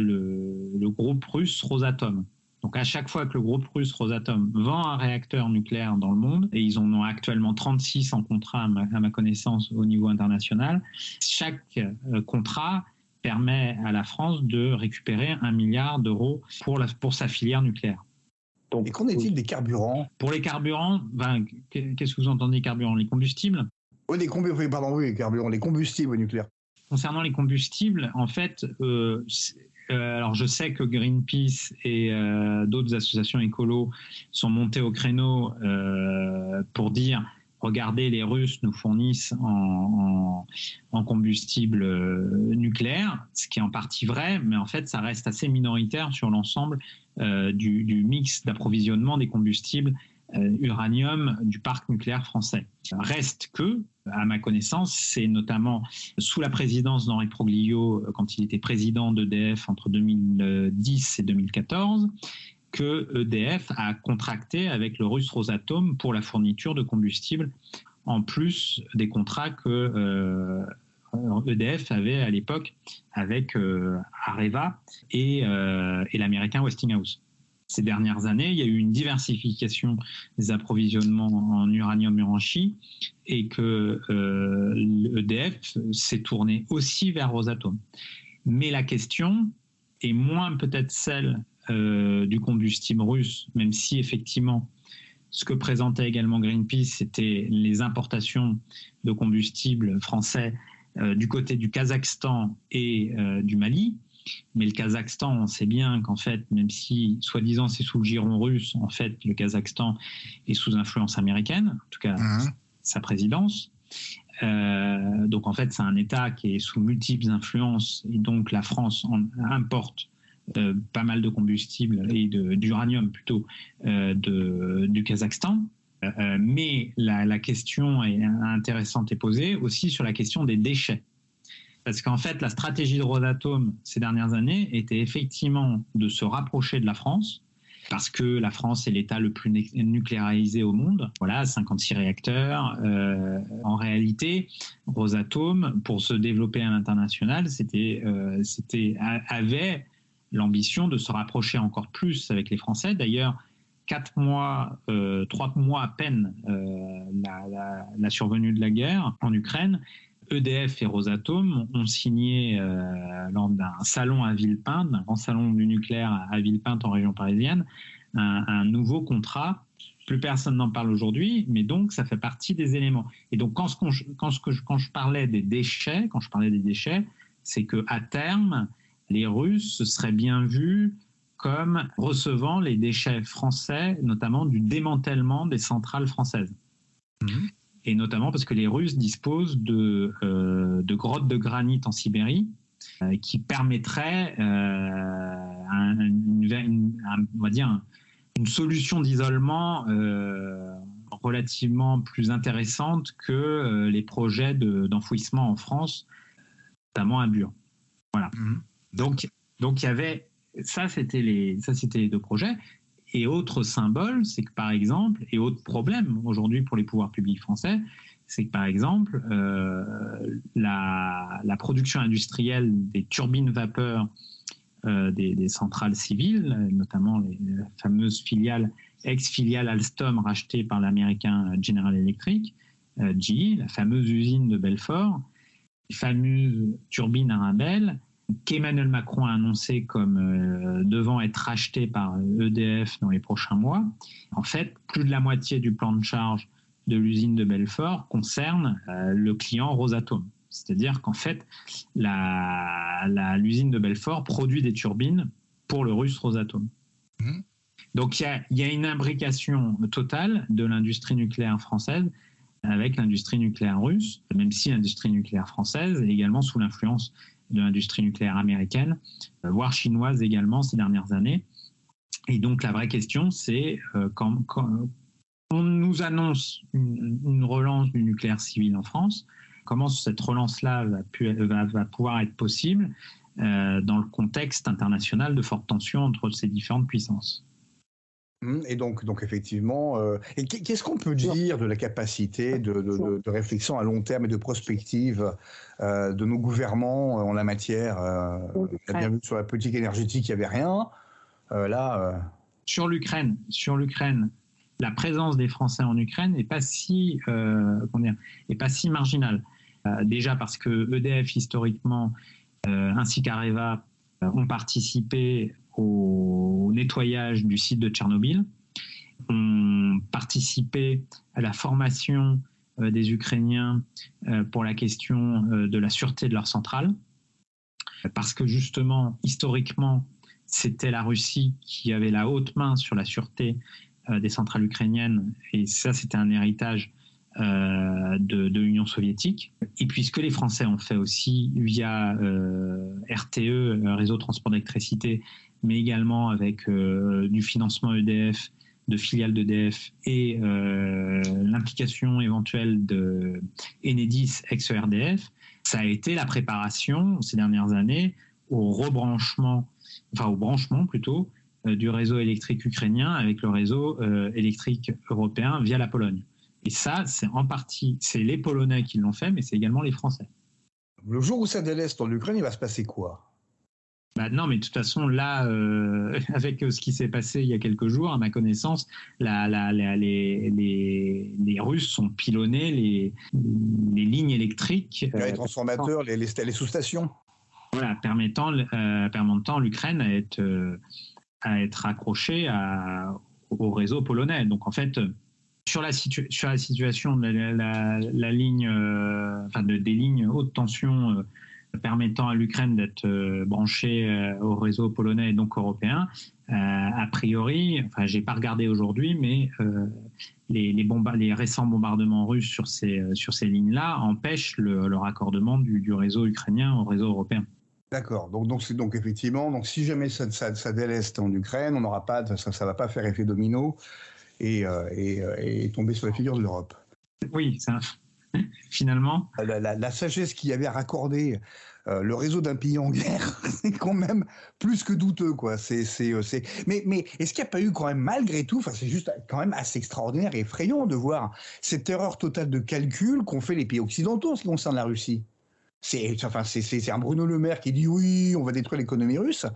groupe russe Rosatom. Donc à chaque fois que le groupe russe Rosatom vend un réacteur nucléaire dans le monde, et ils en ont actuellement 36 en contrat à ma connaissance au niveau international, chaque contrat permet à la France de récupérer 1 milliard d'euros pour sa filière nucléaire. Et qu'en est-il des carburants? Pour les carburants, qu'est-ce que vous entendez carburants? Les combustibles? Oui, les carburants, les combustibles nucléaires. Concernant les combustibles, en fait, alors je sais que Greenpeace et d'autres associations écolos sont montées au créneau pour dire regardez, les Russes nous fournissent en combustible nucléaire, ce qui est en partie vrai, mais en fait ça reste assez minoritaire sur l'ensemble du mix d'approvisionnement des combustibles uranium du parc nucléaire français. Reste que, à ma connaissance, c'est notamment sous la présidence d'Henri Proglio, quand il était président d'EDF entre 2010 et 2014, que EDF a contracté avec le russe Rosatom pour la fourniture de combustible, en plus des contrats que EDF avait à l'époque avec Areva et l'américain Westinghouse. Ces dernières années, il y a eu une diversification des approvisionnements en uranium uranchi et que EDF s'est tourné aussi vers Rosatom. Mais la question est moins peut-être celle du combustible russe, même si effectivement ce que présentait également Greenpeace, c'était les importations de combustible français du côté du Kazakhstan et du Mali. Mais le Kazakhstan, on sait bien qu'en fait, même si soi-disant c'est sous le giron russe, en fait le Kazakhstan est sous influence américaine, en tout cas sa présidence. Donc en fait c'est un État qui est sous multiples influences et donc la France importe pas mal de combustible et d'uranium plutôt du Kazakhstan. Mais la question est intéressante et posée aussi sur la question des déchets. Parce qu'en fait, la stratégie de Rosatom ces dernières années était effectivement de se rapprocher de la France, parce que la France est l'État le plus nucléarisé au monde. Voilà, 56 réacteurs. En réalité, Rosatom, pour se développer à l'international, avait l'ambition de se rapprocher encore plus avec les Français. D'ailleurs, 3 mois à peine la survenue de la guerre en Ukraine, EDF et Rosatom ont signé lors d'un salon à Villepinte, d'un grand salon du nucléaire à Villepinte en région parisienne, un nouveau contrat. Plus personne n'en parle aujourd'hui, mais donc ça fait partie des éléments. Et donc quand je parlais des déchets, c'est qu'à terme, les Russes se seraient bien vus comme recevant les déchets français, notamment du démantèlement des centrales françaises. Et notamment parce que les Russes disposent de grottes de granit en Sibérie qui permettraient on va dire une solution d'isolement relativement plus intéressante que les projets d'enfouissement en France, notamment à Bure. Voilà. Donc il y avait ça, c'était les deux projets. Et autre symbole, c'est que par exemple, et autre problème aujourd'hui pour les pouvoirs publics français, c'est que par exemple, la production industrielle des turbines vapeur des centrales civiles, notamment les fameuses ex-filiales Alstom rachetées par l'américain General Electric, GE, la fameuse usine de Belfort, les fameuses turbines Arabelle, qu'Emmanuel Macron a annoncé comme devant être racheté par EDF dans les prochains mois. En fait, plus de la moitié du plan de charge de l'usine de Belfort concerne le client Rosatom. C'est-à-dire qu'en fait, l'usine de Belfort produit des turbines pour le russe Rosatom. Donc il y a une imbrication totale de l'industrie nucléaire française avec l'industrie nucléaire russe, même si l'industrie nucléaire française est également sous l'influence de l'industrie nucléaire américaine, voire chinoise également ces dernières années. Et donc la vraie question, c'est quand on nous annonce une relance du nucléaire civil en France, comment cette relance-là va pouvoir être possible dans le contexte international de forte tension entre ces différentes puissances. Et donc effectivement, et qu'est-ce qu'on peut dire de la capacité de réflexion à long terme et de prospective de nos gouvernements en la matière? On a bien vu que sur la politique énergétique, il n'y avait rien. Sur l'Ukraine, la présence des Français en Ukraine n'est pas si marginale. Déjà parce que EDF historiquement, ainsi qu'Areva, ont participé au nettoyage du site de Tchernobyl. ont participé à la formation des Ukrainiens pour la question de la sûreté de leurs centrales, parce que justement, historiquement, c'était la Russie qui avait la haute main sur la sûreté des centrales ukrainiennes, et ça, c'était un héritage de l'Union soviétique. Et puis ce que les Français ont fait aussi via RTE, Réseau Transport d'électricité, mais également avec du financement EDF, de filiales d'EDF et l'implication éventuelle de Enedis ex-ERDF, ça a été la préparation ces dernières années au rebranchement, enfin au branchement plutôt, du réseau électrique ukrainien avec le réseau électrique européen via la Pologne. Et ça, c'est en partie, c'est les Polonais qui l'ont fait, mais c'est également les Français. Le jour où ça déleste en Ukraine, il va se passer quoi ? Non, mais de toute façon, là, avec ce qui s'est passé il y a quelques jours, à ma connaissance, les Russes ont pilonné les lignes électriques. Les transformateurs, les sous-stations. Voilà, permettant l'Ukraine à être accrochée au réseau polonais. Donc, en fait, sur la situation de la ligne, des lignes haute tension permettant à l'Ukraine d'être branchée au réseau polonais et donc européen, a priori, j'ai pas regardé aujourd'hui, mais les récents bombardements russes sur ces lignes-là empêchent le raccordement du réseau ukrainien au réseau européen. D'accord. Donc effectivement, si jamais ça déleste en Ukraine, on n'aura pas, ça va pas faire effet domino et tomber sur la figure de l'Europe. Oui, ça. Finalement. La sagesse qui avait raccordé le réseau d'un pays en guerre, c'est quand même plus que douteux, quoi. Mais est-ce qu'il n'y a pas eu quand même, malgré tout, c'est juste quand même assez extraordinaire et effrayant de voir cette erreur totale de calcul qu'ont fait les pays occidentaux en ce qui concerne la Russie. C'est un Bruno Le Maire qui dit oui, on va détruire l'économie russe.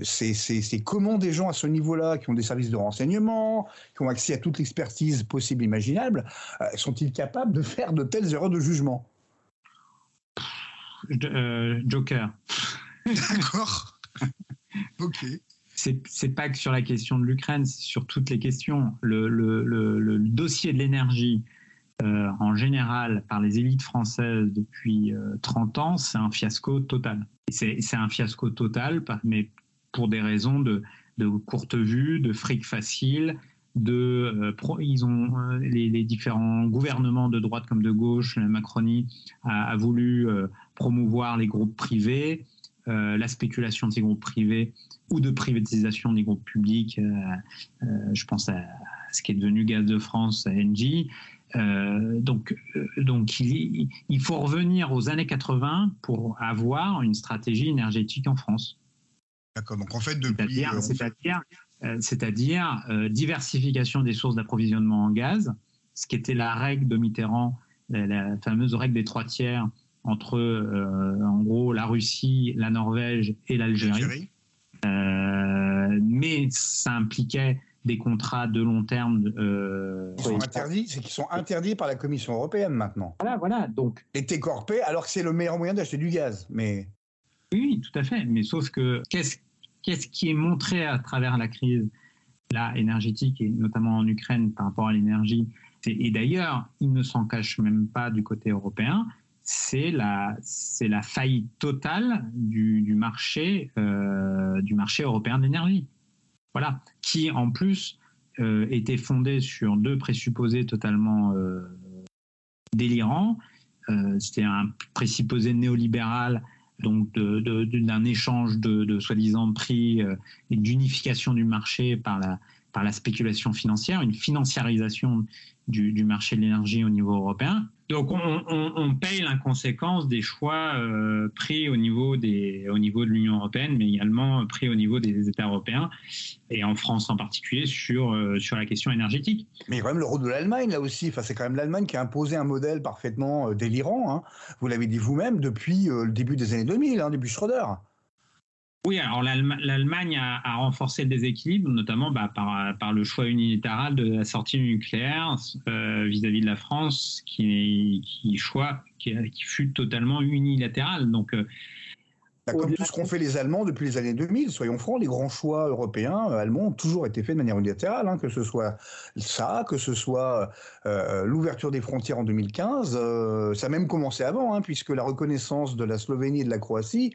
C'est comment des gens à ce niveau-là, qui ont des services de renseignement, qui ont accès à toute l'expertise possible et imaginable, sont-ils capables de faire de telles erreurs de jugement ? Joker. D'accord. Ok. C'est pas que sur la question de l'Ukraine, c'est sur toutes les questions. Le dossier de l'énergie, en général, par les élites françaises depuis 30 ans, c'est un fiasco total. Et c'est un fiasco total, mais pour des raisons de courte vue, de fric facile, ils ont les différents gouvernements de droite comme de gauche, la Macronie a voulu promouvoir les groupes privés, la spéculation de ces groupes privés ou de privatisation des groupes publics. Je pense à ce qui est devenu Gaz de France, à Engie. Donc il faut revenir aux années 80 pour avoir une stratégie énergétique en France. D'accord. Donc en fait, depuis, c'est-à-dire diversification des sources d'approvisionnement en gaz, ce qui était la règle de Mitterrand, la fameuse règle des 3 tiers entre en gros la Russie, la Norvège et l'Algérie. Mais ça impliquait des contrats de long terme. Qui sont interdits par la Commission européenne maintenant. Voilà. Donc, et T-Corpé, alors que c'est le meilleur moyen d'acheter du gaz. Mais... Oui, tout à fait. Mais sauf que qu'est-ce qui est montré à travers la crise là, énergétique, et notamment en Ukraine par rapport à l'énergie, et d'ailleurs, il ne s'en cache même pas du côté européen, c'est la faillite totale du marché européen de l'énergie. Voilà, qui en plus était fondé sur 2 présupposés totalement délirants. C'était un présupposé néolibéral, donc d'un échange de soi-disant prix et d'unification du marché par la spéculation financière, une financiarisation du marché de l'énergie au niveau européen. Donc on paye l'inconséquence des choix pris au niveau de l'Union européenne, mais également pris au niveau des États européens, et en France en particulier sur la question énergétique. Mais il y a quand même le rôle de l'Allemagne là aussi. C'est quand même l'Allemagne qui a imposé un modèle parfaitement délirant, hein. Vous l'avez dit vous-même, depuis le début des années 2000, depuis Schröder. Oui, alors l'Allemagne a renforcé le déséquilibre, notamment par le choix unilatéral de la sortie nucléaire vis-à-vis de la France, qui fut totalement unilatéral. Donc Comme tout ce qu'ont fait les Allemands depuis les années 2000, soyons francs, les grands choix européens, allemands, ont toujours été faits de manière unilatérale, que ce soit ça, que ce soit l'ouverture des frontières en 2015, ça a même commencé avant, puisque la reconnaissance de la Slovénie et de la Croatie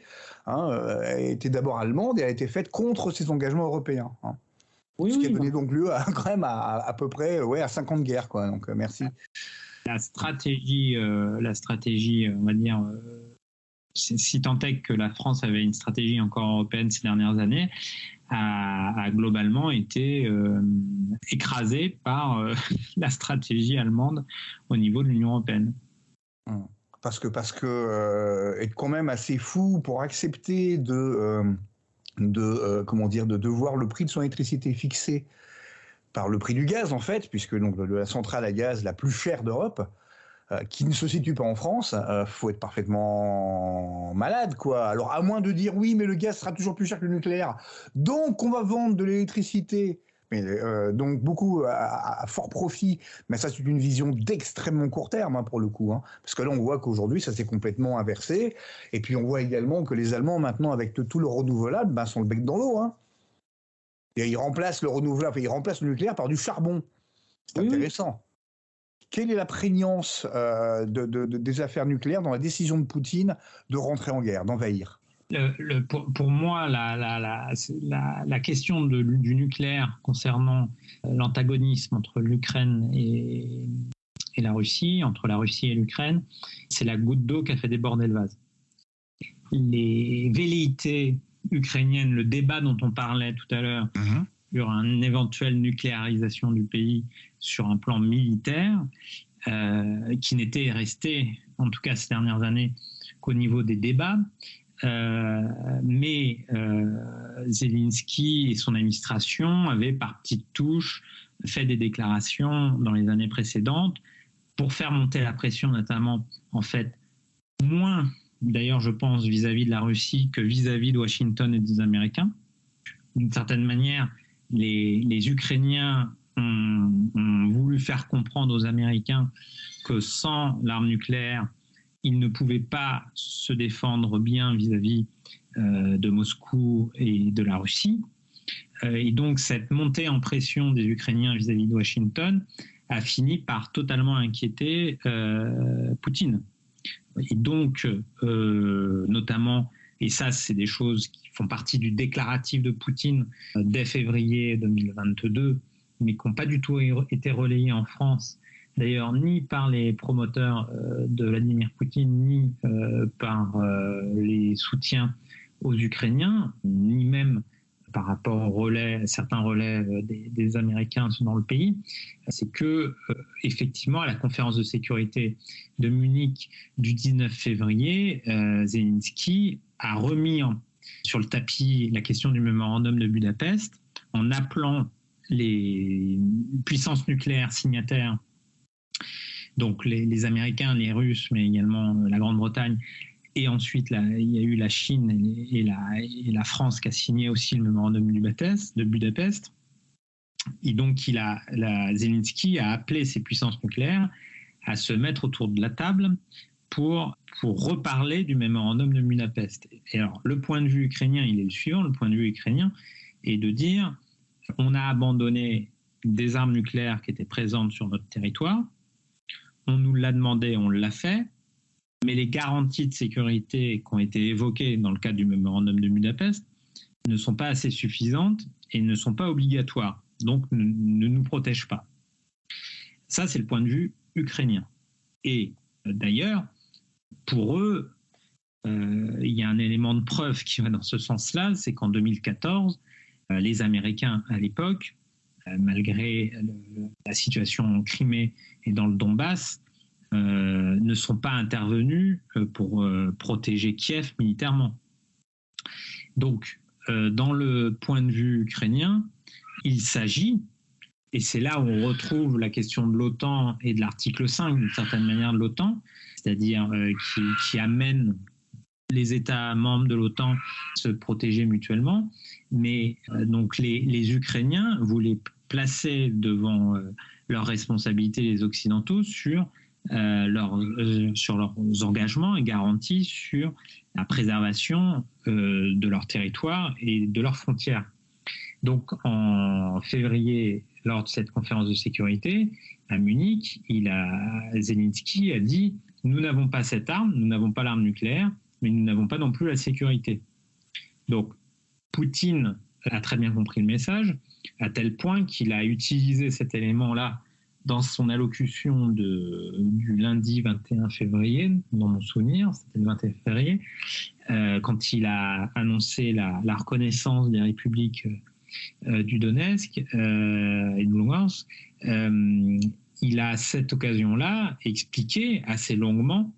était d'abord allemande et a été faite contre ces engagements européens. Ce qui a donné donc lieu quand même à peu près à 5 ans de guerre, quoi. Donc merci. La stratégie, on va dire, si tant est que la France avait une stratégie encore européenne ces dernières années, a globalement été écrasée par la stratégie allemande au niveau de l'Union européenne. Parce que être quand même assez fou pour accepter de voir le prix de son électricité fixé par le prix du gaz, en fait, puisque donc la centrale à gaz la plus chère d'Europe, qui ne se situe pas en France, faut être parfaitement malade, quoi. Alors, à moins de dire oui, mais le gaz sera toujours plus cher que le nucléaire, donc on va vendre de l'électricité, mais donc beaucoup à fort profit. Mais ça, c'est une vision d'extrêmement court terme, pour le coup, parce que là, on voit qu'aujourd'hui, ça s'est complètement inversé. Et puis, on voit également que les Allemands, maintenant, avec tout le renouvelable, sont le bec dans l'eau. Et ils remplacent le renouvelable, ils remplacent le nucléaire par du charbon. C'est intéressant. Quelle est la prégnance des affaires nucléaires dans la décision de Poutine de rentrer en guerre, d'envahir ? Pour moi, la question du nucléaire concernant l'antagonisme entre l'Ukraine et la Russie, entre la Russie et l'Ukraine, c'est la goutte d'eau qui a fait déborder le vase. Les velléités ukrainienne, le débat dont on parlait tout à l'heure sur une éventuelle nucléarisation du pays sur un plan militaire, qui n'était resté, en tout cas ces dernières années, qu'au niveau des débats. Mais Zelensky et son administration avaient par petites touches fait des déclarations dans les années précédentes pour faire monter la pression, notamment, en fait, moins d'ailleurs, je pense, vis-à-vis de la Russie que vis-à-vis de Washington et des Américains. D'une certaine manière, les Ukrainiens ont voulu faire comprendre aux Américains que sans l'arme nucléaire, ils ne pouvaient pas se défendre bien vis-à-vis de Moscou et de la Russie. Et donc, cette montée en pression des Ukrainiens vis-à-vis de Washington a fini par totalement inquiéter Poutine. Et donc, notamment, et ça, c'est des choses qui font partie du déclaratif de Poutine dès février 2022, mais qui n'ont pas du tout été relayées en France, d'ailleurs, ni par les promoteurs de Vladimir Poutine, ni par les soutiens aux Ukrainiens, ni même par rapport aux certains relais des Américains dans le pays, c'est que effectivement à la conférence de sécurité de Munich du 19 février, Zelensky a remis sur le tapis la question du mémorandum de Budapest en appelant les puissances nucléaires signataires, donc les Américains, les Russes, mais également la Grande-Bretagne. Et ensuite, il y a eu la Chine et la France qui a signé aussi le mémorandum de Budapest. Et donc, Zelensky a appelé ces puissances nucléaires à se mettre autour de la table pour reparler du mémorandum de Budapest. Et alors, le point de vue ukrainien, il est le suivant. Le point de vue ukrainien est de dire on a abandonné des armes nucléaires qui étaient présentes sur notre territoire. On nous l'a demandé, on l'a fait. Mais les garanties de sécurité qui ont été évoquées dans le cadre du mémorandum de Budapest ne sont pas assez suffisantes et ne sont pas obligatoires, donc ne nous protègent pas. Ça, c'est le point de vue ukrainien. Et d'ailleurs, pour eux, il y a un élément de preuve qui va dans ce sens-là, c'est qu'en 2014, les Américains à l'époque, malgré la situation en Crimée et dans le Donbass, ne sont pas intervenus pour protéger Kiev militairement. Donc, dans le point de vue ukrainien, il s'agit, et c'est là où on retrouve la question de l'OTAN et de l'article 5, d'une certaine manière, de l'OTAN, c'est-à-dire qui amène les États membres de l'OTAN à se protéger mutuellement, mais donc les Ukrainiens voulaient placer devant leurs responsabilités les Occidentaux sur sur leurs engagements et garanties sur la préservation de leur territoire et de leurs frontières. Donc, en février, lors de cette conférence de sécurité à Munich, Zelensky a dit « Nous n'avons pas cette arme, nous n'avons pas l'arme nucléaire, mais nous n'avons pas non plus la sécurité. » Donc, Poutine a très bien compris le message, à tel point qu'il a utilisé cet élément-là dans son allocution du lundi 21 février, dans mon souvenir, c'était le 21 février, quand il a annoncé la reconnaissance des républiques du Donetsk et de Lugansk. Il a à cette occasion-là expliqué assez longuement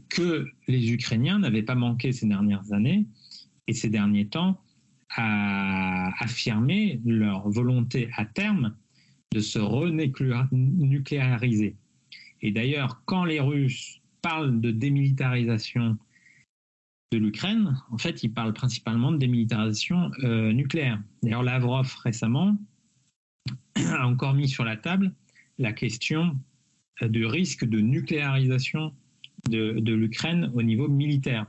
que les Ukrainiens n'avaient pas manqué ces dernières années et ces derniers temps à affirmer leur volonté à terme de se renucléariser. Et d'ailleurs, quand les Russes parlent de démilitarisation de l'Ukraine, en fait, ils parlent principalement de démilitarisation nucléaire. D'ailleurs, Lavrov, récemment, a encore mis sur la table la question du risque de nucléarisation de l'Ukraine au niveau militaire.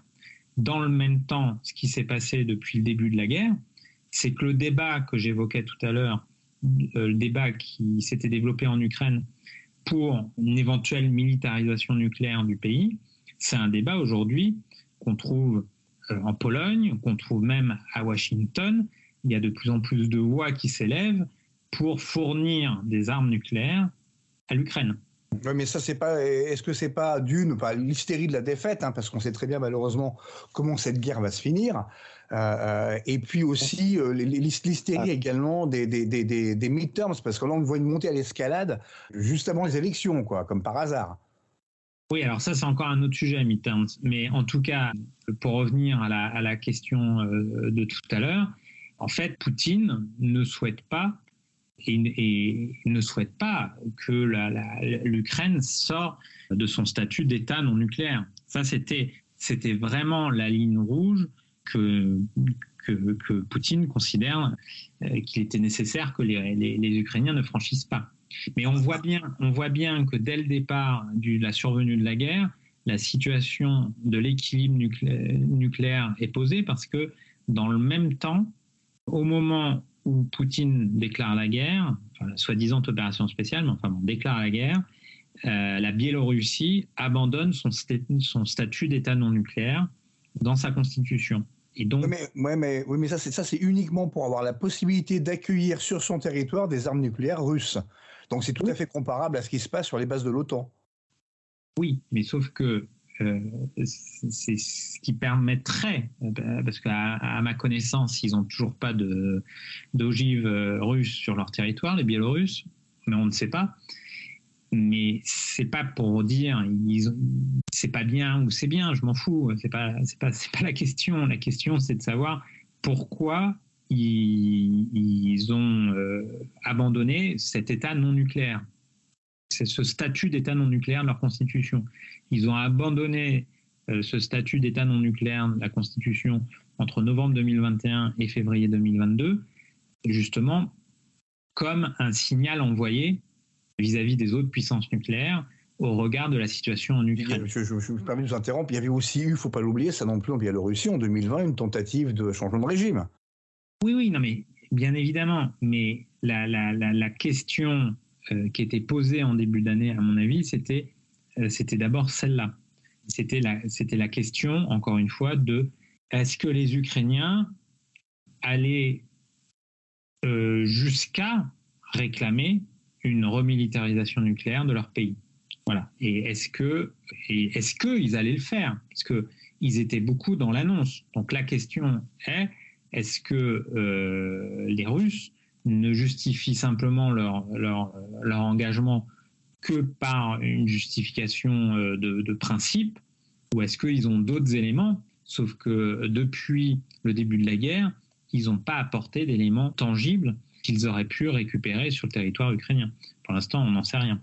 Dans le même temps, ce qui s'est passé depuis le début de la guerre, c'est que le débat que j'évoquais tout à l'heure, le débat qui s'était développé en Ukraine pour une éventuelle militarisation nucléaire du pays, c'est un débat aujourd'hui qu'on trouve en Pologne, qu'on trouve même à Washington. Il y a de plus en plus de voix qui s'élèvent pour fournir des armes nucléaires à l'Ukraine. Oui, mais ça, est-ce que c'est pas l'hystérie de la défaite, parce qu'on sait très bien malheureusement comment cette guerre va se finir, et puis aussi l'hystérie également des midterms, parce que là on voit une montée à l'escalade juste avant les élections, quoi, comme par hasard. Oui, alors ça c'est encore un autre sujet, midterms, mais en tout cas, pour revenir à la question de tout à l'heure, en fait, Poutine ne souhaite pas et ne souhaite pas que l'Ukraine sorte de son statut d'État non nucléaire. Ça, c'était vraiment la ligne rouge que Poutine considère qu'il était nécessaire que les Ukrainiens ne franchissent pas. Mais on voit bien que dès le départ de la survenue de la guerre, la situation de l'équilibre nucléaire est posée parce que dans le même temps, au moment où Poutine déclare la guerre, enfin la soi-disant opération spéciale, mais enfin bon, déclare la guerre, la Biélorussie abandonne son statut d'État non nucléaire dans sa constitution. Et donc, mais ça c'est uniquement pour avoir la possibilité d'accueillir sur son territoire des armes nucléaires russes. Donc c'est tout à fait comparable à ce qui se passe sur les bases de l'OTAN. Oui, mais sauf que c'est ce qui permettrait, parce qu'à ma connaissance, ils n'ont toujours pas d'ogives russes sur leur territoire, les Biélorusses, mais on ne sait pas. Mais c'est pas pour dire c'est pas bien ou c'est bien, je m'en fous. C'est pas la question. La question, c'est de savoir pourquoi ils ont abandonné cet État non nucléaire. C'est ce statut d'État non nucléaire de leur constitution. Ils ont abandonné ce statut d'État non nucléaire de la Constitution entre novembre 2021 et février 2022, justement comme un signal envoyé vis-à-vis des autres puissances nucléaires au regard de la situation en Ukraine. Je me permets de vous interrompre, il y avait aussi eu, il ne faut pas l'oublier, ça non plus en Biélorussie, en 2020, une tentative de changement de régime. Oui, non mais bien évidemment, mais la question qui était posée en début d'année, à mon avis, c'était d'abord celle-là. C'était la question, encore une fois, de est-ce que les Ukrainiens allaient jusqu'à réclamer une remilitarisation nucléaire de leur pays. Voilà. Et est-ce qu'ils allaient le faire? Parce qu'ils étaient beaucoup dans l'annonce. Donc la question est-ce que les Russes ne justifient simplement leur engagement que par une justification de principe, ou est-ce qu'ils ont d'autres éléments? Sauf que depuis le début de la guerre, ils n'ont pas apporté d'éléments tangibles qu'ils auraient pu récupérer sur le territoire ukrainien. Pour l'instant, on n'en sait rien.